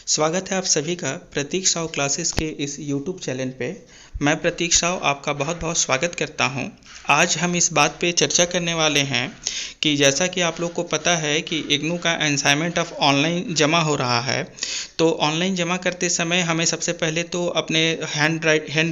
स्वागत है आप सभी का प्रतीक साव क्लासेस के इस YouTube चैनल पे। मैं प्रतीक साव आपका बहुत बहुत स्वागत करता हूं। आज हम इस बात पे चर्चा करने वाले हैं कि जैसा कि आप लोग को पता है कि इग्नू का असाइनमेंट ऑफ ऑनलाइन जमा हो रहा है। तो ऑनलाइन जमा करते समय हमें सबसे पहले तो अपने हैंड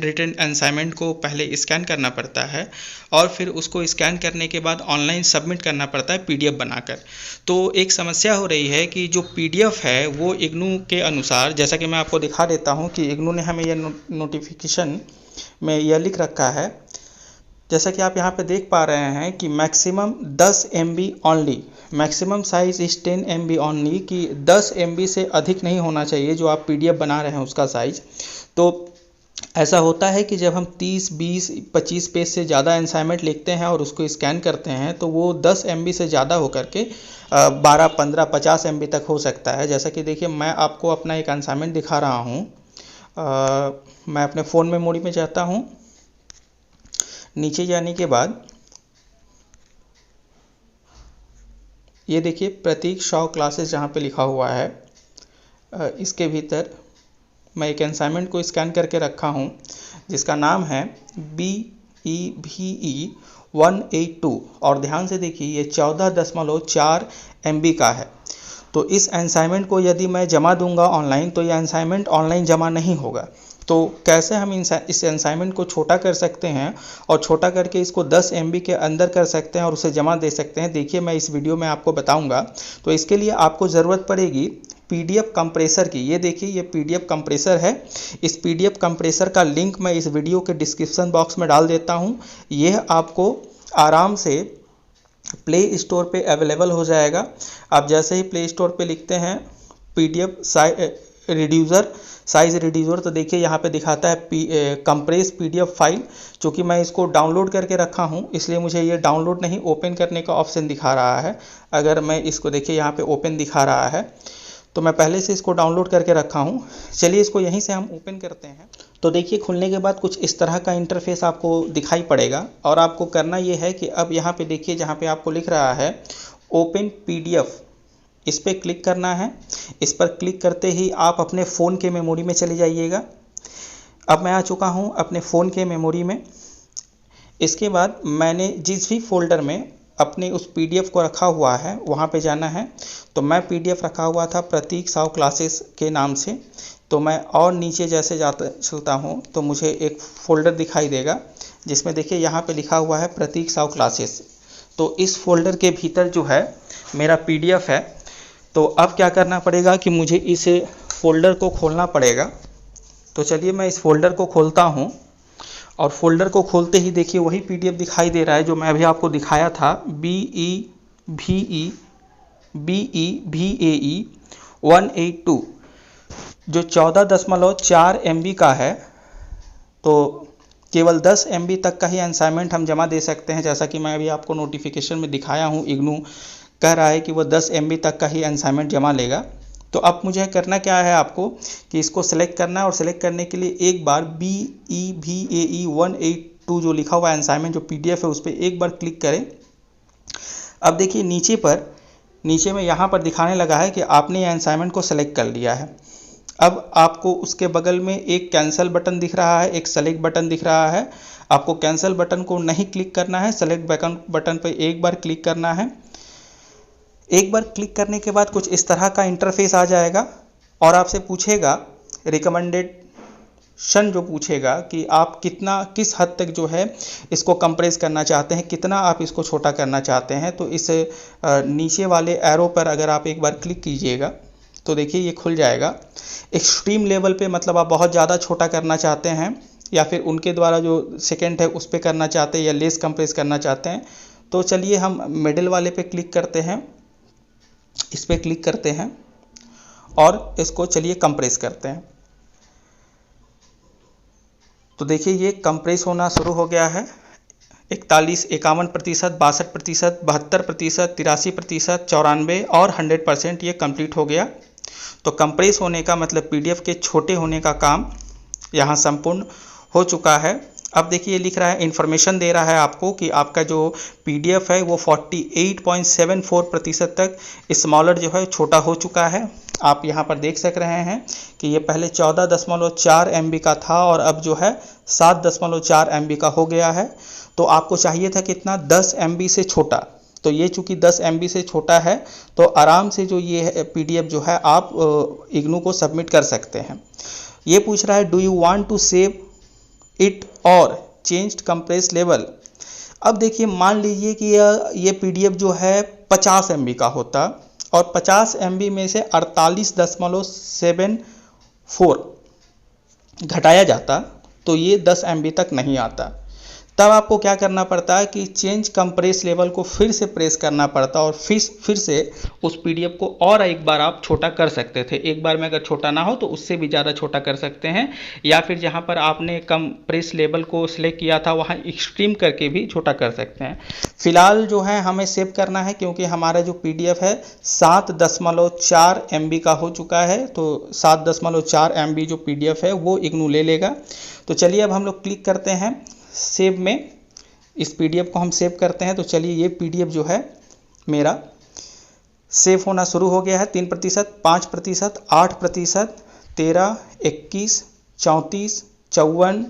रिटन असाइनमेंट को पहले स्कैन करना पड़ता है और फिर उसको स्कैन करने के बाद ऑनलाइन सबमिट करना पड़ता है PDF बनाकर। तो एक समस्या हो रही है कि जो PDF है वो इग्नू के अनुसार, जैसा कि मैं आपको दिखा देता हूं कि इग्नू ने हमें यह नोटिफिकेशन में यह लिख रखा है। जैसा कि आप यहां पे देख पा रहे हैं कि maximum 10 MB only, maximum size is 10 MB only, कि 10 MB से अधिक नहीं होना चाहिए जो आप PDF बना रहे हैं उसका साइज। तो ऐसा होता है कि जब हम 30, 20, 25 पेज से ज़्यादा असाइनमेंट लिखते हैं और उसको स्कैन करते हैं तो वो 10 MB से ज़्यादा होकर के 12, 15, 50 MB तक हो सकता है। जैसा कि देखिए मैं आपको अपना एक असाइनमेंट दिखा रहा हूँ। मैं अपने फ़ोन मेमोरी में जाता हूँ। नीचे जाने के बाद ये देखिए प्रतीक साव क्लासेस जहाँ पे लिखा हुआ है, इसके भीतर मैं एक असाइनमेंट को स्कैन करके रखा हूँ जिसका नाम है BEVE 182 और ध्यान से देखिए ये 14.4 MB का है। तो इस असाइनमेंट को यदि मैं जमा दूंगा ऑनलाइन तो यह असाइनमेंट ऑनलाइन जमा नहीं होगा। तो कैसे हम इस असाइनमेंट को छोटा कर सकते हैं और छोटा करके इसको 10 MB के अंदर कर सकते हैं और उसे जमा दे सकते हैं, देखिए मैं इस वीडियो में आपको बताऊंगा। तो इसके लिए आपको ज़रूरत पड़ेगी PDF कंप्रेसर की। ये देखिए ये PDF कंप्रेसर है। इस PDF कंप्रेसर का लिंक मैं इस वीडियो के डिस्क्रिप्शन बॉक्स में डाल देता हूँ। यह आपको आराम से प्ले स्टोर पे अवेलेबल हो जाएगा। आप जैसे ही प्ले स्टोर पे लिखते हैं PDF साइज रिड्यूसर तो देखिए यहाँ पे दिखाता है कंप्रेस PDF फाइल। चूँकि मैं इसको डाउनलोड करके रखा हूँ इसलिए मुझे ये डाउनलोड नहीं ओपन करने का ऑप्शन दिखा रहा है। अगर मैं इसको देखिए यहाँ पे ओपन दिखा रहा है तो मैं पहले से इसको डाउनलोड करके रखा हूँ। चलिए इसको यहीं से हम ओपन करते हैं। तो देखिए खुलने के बाद कुछ इस तरह का इंटरफेस आपको दिखाई पड़ेगा और आपको करना ये है कि अब यहाँ पे देखिए जहाँ पे आपको लिख रहा है ओपन PDF, इस पर क्लिक करना है। इस पर क्लिक करते ही आप अपने फ़ोन के मेमोरी में चले जाइएगा। अब मैं आ चुका हूँ अपने फ़ोन के मेमोरी में। इसके बाद मैंने जिस भी फोल्डर में अपने उस PDF को रखा हुआ है वहाँ पे जाना है। तो मैं PDF रखा हुआ था प्रतीक साव क्लासेस के नाम से। तो मैं और नीचे जैसे चलता हूँ तो मुझे एक फ़ोल्डर दिखाई देगा जिसमें देखिए यहाँ पे लिखा हुआ है प्रतीक साव क्लासेस। तो इस फोल्डर के भीतर जो है मेरा PDF है। तो अब क्या करना पड़ेगा कि मुझे इस फोल्डर को खोलना पड़ेगा। तो चलिए मैं इस फोल्डर को खोलता हूँ और फोल्डर को खोलते ही देखिए वही PDF दिखाई दे रहा है जो मैं अभी आपको दिखाया था, BEVE 182 जो 14.4 MB का है। तो केवल 10 MB तक का ही असाइनमेंट हम जमा दे सकते हैं। जैसा कि मैं अभी आपको नोटिफिकेशन में दिखाया हूँ, इग्नू कह रहा है कि वो 10 MB तक का ही असाइनमेंट जमा लेगा। तो अब मुझे करना क्या है आपको कि इसको सेलेक्ट करना है और सेलेक्ट करने के लिए एक बार BEVE 182 जो लिखा हुआ है असाइनमेंट जो PDF है उस पर एक बार क्लिक करें। अब देखिए नीचे में यहाँ पर दिखाने लगा है कि आपने यह असाइनमेंट को सेलेक्ट कर लिया है। अब आपको उसके बगल में एक कैंसिल बटन दिख रहा है, एक सेलेक्ट बटन दिख रहा है। आपको कैंसिल बटन को नहीं क्लिक करना है, सेलेक्ट बटन पर एक बार क्लिक करना है। एक बार क्लिक करने के बाद कुछ इस तरह का इंटरफेस आ जाएगा और आपसे पूछेगा रिकमेंडेशन, जो पूछेगा कि आप किस हद तक जो है इसको कंप्रेस करना चाहते हैं, कितना आप इसको छोटा करना चाहते हैं। तो इस नीचे वाले एरो पर अगर आप एक बार क्लिक कीजिएगा तो देखिए ये खुल जाएगा। एक्सट्रीम लेवल पे मतलब आप बहुत ज़्यादा छोटा करना चाहते हैं या फिर उनके द्वारा जो सेकेंड है उस पर करना चाहते हैं या लेस कंप्रेस करना चाहते हैं। तो चलिए हम मिडिल वाले पे क्लिक करते हैं, इस पर क्लिक करते हैं और इसको चलिए कंप्रेस करते हैं। तो देखिए ये कंप्रेस होना शुरू हो गया है। 41, 51%, 62%, 72%, 83%, 94 और 100% ये कंप्लीट हो गया। तो कंप्रेस होने का मतलब PDF के छोटे होने का काम यहाँ संपूर्ण हो चुका है। अब देखिए लिख रहा है, इन्फॉर्मेशन दे रहा है आपको कि आपका जो PDF है वो 48.74% तक स्मॉलर जो है छोटा हो चुका है। आप यहाँ पर देख सक रहे हैं कि ये पहले 14.4 MB का था और अब जो है 7.4 MB का हो गया है। तो आपको चाहिए था कितना, 10 MB से छोटा। तो ये चूंकि 10 MB से छोटा है तो आराम से जो ये PDF जो है आप इग्नू को सबमिट कर सकते हैं। ये पूछ रहा है do you want to save it और चेंज्ड कंप्रेस लेवल। अब देखिए, मान लीजिए कि ये PDF जो है 50 MB का होता और 50 MB में से 48.74 घटाया जाता तो ये 10 MB तक नहीं आता। तब आपको क्या करना पड़ता है कि चेंज कंप्रेस लेवल को फिर से प्रेस करना पड़ता और फिर से उस PDF को और एक बार आप छोटा कर सकते थे। एक बार में अगर छोटा ना हो तो उससे भी ज़्यादा छोटा कर सकते हैं, या फिर जहाँ पर आपने कंप्रेस लेवल को सिलेक्ट किया था वहाँ एक्सट्रीम करके भी छोटा कर सकते हैं। फिलहाल जो है हमें सेव करना है क्योंकि हमारा जो PDF है 7.4 MB का हो चुका है। तो 7.4 MB जो PDF है वो इग्नू ले लेगा। तो चलिए अब हम लोग क्लिक करते हैं सेव में, इस PDF को हम सेव करते हैं। तो चलिए ये PDF जो है मेरा सेव होना शुरू हो गया है। 3%, 5%, 8%, 13, 21, 34, 54,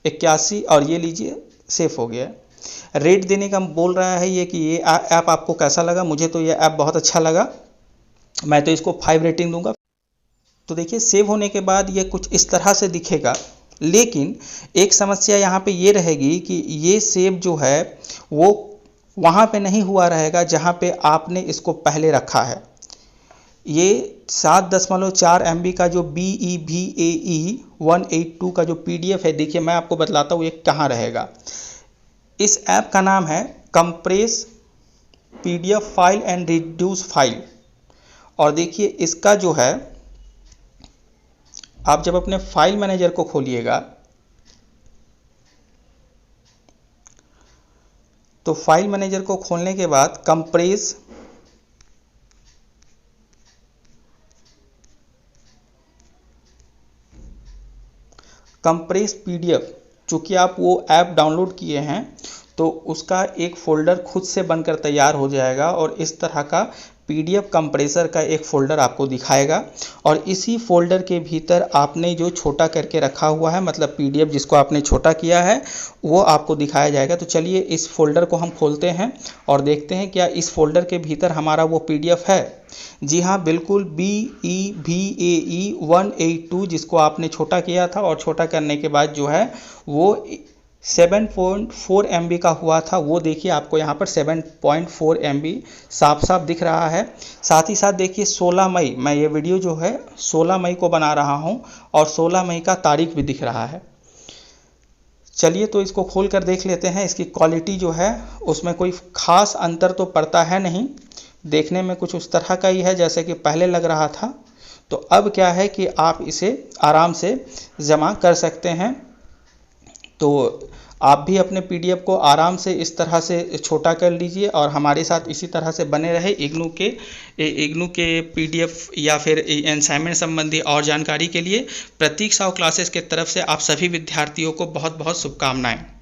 81 और ये लीजिए सेव हो गया है। रेट देने का बोल रहा है ये कि ये ऐप आपको कैसा लगा। मुझे तो ये ऐप बहुत अच्छा लगा, मैं तो इसको 5 रेटिंग दूंगा। तो देखिए सेव होने के बाद ये कुछ इस तरह से दिखेगा, लेकिन एक समस्या यहाँ पे ये रहेगी कि ये सेव जो है वो वहाँ पे नहीं हुआ रहेगा जहाँ पे आपने इसको पहले रखा है। ये 7.4 MB का जो BEVAE 182 का जो PDF है, देखिए मैं आपको बतलाता हूँ ये कहाँ रहेगा। इस ऐप का नाम है compress PDF file and reduce file. और देखिए इसका जो है, आप जब अपने फाइल मैनेजर को खोलिएगा तो फाइल मैनेजर को खोलने के बाद कंप्रेस PDF, चूँकि आप वो ऐप डाउनलोड किए हैं तो उसका एक फ़ोल्डर खुद से बनकर तैयार हो जाएगा और इस तरह का PDF कंप्रेसर का एक फ़ोल्डर आपको दिखाएगा। और इसी फ़ोल्डर के भीतर आपने जो छोटा करके रखा हुआ है, मतलब PDF जिसको आपने छोटा किया है, वो आपको दिखाया जाएगा। तो चलिए इस फ़ोल्डर को हम खोलते हैं और देखते हैं क्या इस फ़ोल्डर के भीतर हमारा वो PDF है। जी हाँ, बिल्कुल BEVAE 182 जिसको आपने छोटा किया था और छोटा करने के बाद जो है वो 7.4 MB का हुआ था, वो देखिए आपको यहाँ पर 7.4 MB साफ साफ दिख रहा है। साथ ही साथ देखिए 16 मई, मैं ये वीडियो जो है 16 मई को बना रहा हूँ और 16 मई का तारीख भी दिख रहा है। चलिए तो इसको खोल कर देख लेते हैं। इसकी क्वालिटी जो है उसमें कोई ख़ास अंतर तो पड़ता है नहीं, देखने में कुछ उस तरह का ही है जैसे कि पहले लग रहा था। तो अब क्या है कि आप इसे आराम से जमा कर सकते हैं। तो आप भी अपने PDF को आराम से इस तरह से छोटा कर लीजिए और हमारे साथ इसी तरह से बने रहे। इग्नू के PDF या फिर असाइनमेंट संबंधी और जानकारी के लिए प्रतीक साव क्लासेस के तरफ से आप सभी विद्यार्थियों को बहुत बहुत शुभकामनाएं।